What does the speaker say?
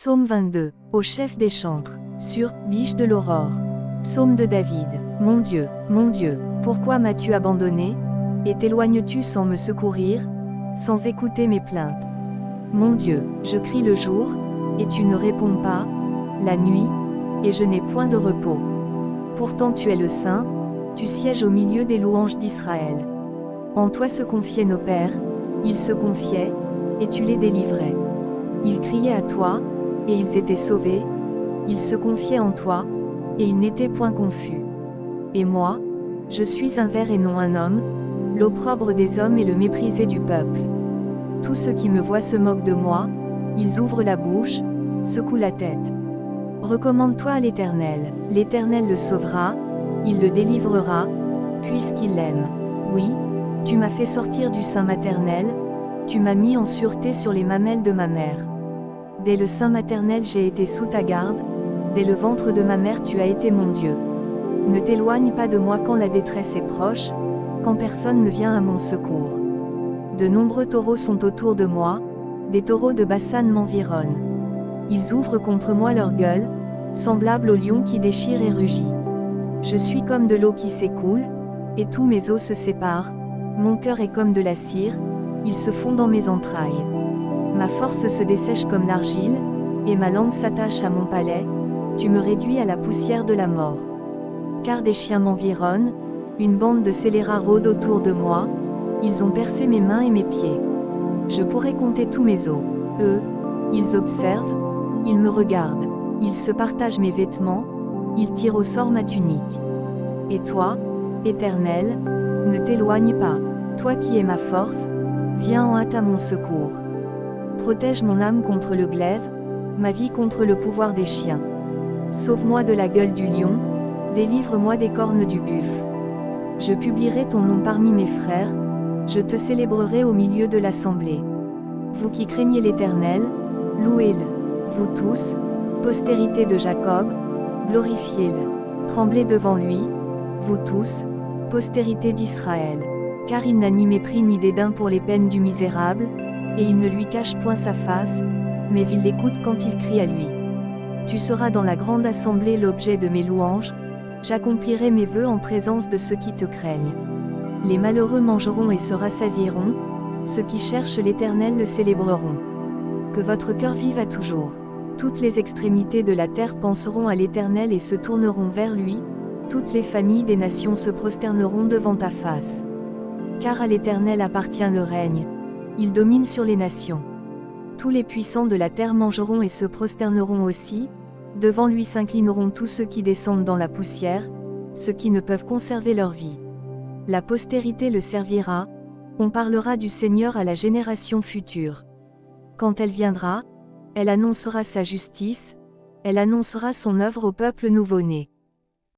Psaume 22. Au chef des chantres. Sur Biche de l'aurore. Psaume de David. Mon Dieu, pourquoi m'as-tu abandonné? Et t'éloignes-tu sans me secourir, sans écouter mes plaintes? Mon Dieu, je crie le jour, et tu ne réponds pas, la nuit, et je n'ai point de repos. Pourtant tu es le Saint, tu sièges au milieu des louanges d'Israël. En toi se confiaient nos pères, ils se confiaient, et tu les délivrais. Ils criaient à toi, et ils étaient sauvés, ils se confiaient en toi, et ils n'étaient point confus. Et moi, je suis un ver et non un homme, l'opprobre des hommes et le méprisé du peuple. Tous ceux qui me voient se moquent de moi, ils ouvrent la bouche, secouent la tête. Recommande-toi à l'Éternel, l'Éternel le sauvera, il le délivrera, puisqu'il l'aime. Oui, tu m'as fait sortir du sein maternel, tu m'as mis en sûreté sur les mamelles de ma mère. Dès le sein maternel j'ai été sous ta garde, dès le ventre de ma mère tu as été mon Dieu. Ne t'éloigne pas de moi quand la détresse est proche, quand personne ne vient à mon secours. De nombreux taureaux sont autour de moi, des taureaux de Bassan m'environnent. Ils ouvrent contre moi leur gueule, semblables au lion qui déchire et rugit. Je suis comme de l'eau qui s'écoule, et tous mes os se séparent, mon cœur est comme de la cire, il se fond dans mes entrailles. Ma force se dessèche comme l'argile, et ma langue s'attache à mon palais, tu me réduis à la poussière de la mort. Car des chiens m'environnent, une bande de scélérats rôde autour de moi, ils ont percé mes mains et mes pieds. Je pourrais compter tous mes os, eux, ils observent, ils me regardent, ils se partagent mes vêtements, ils tirent au sort ma tunique. Et toi, Éternel, ne t'éloigne pas, toi qui es ma force, viens en hâte à mon secours. Protège mon âme contre le glaive, ma vie contre le pouvoir des chiens. Sauve-moi de la gueule du lion, délivre-moi des cornes du buffle. Je publierai ton nom parmi mes frères, je te célébrerai au milieu de l'assemblée. Vous qui craignez l'Éternel, louez-le. Vous tous, postérité de Jacob, glorifiez-le. Tremblez devant lui, vous tous, postérité d'Israël. Car il n'a ni mépris ni dédain pour les peines du misérable, et il ne lui cache point sa face, mais il l'écoute quand il crie à lui. Tu seras dans la grande assemblée l'objet de mes louanges, j'accomplirai mes vœux en présence de ceux qui te craignent. Les malheureux mangeront et se rassasieront, ceux qui cherchent l'Éternel le célébreront. Que votre cœur vive à toujours. Toutes les extrémités de la terre penseront à l'Éternel et se tourneront vers lui, toutes les familles des nations se prosterneront devant ta face. Car à l'Éternel appartient le règne, il domine sur les nations. Tous les puissants de la terre mangeront et se prosterneront aussi, devant lui s'inclineront tous ceux qui descendent dans la poussière, ceux qui ne peuvent conserver leur vie. La postérité le servira, on parlera du Seigneur à la génération future. Quand elle viendra, elle annoncera sa justice, elle annoncera son œuvre au peuple nouveau-né.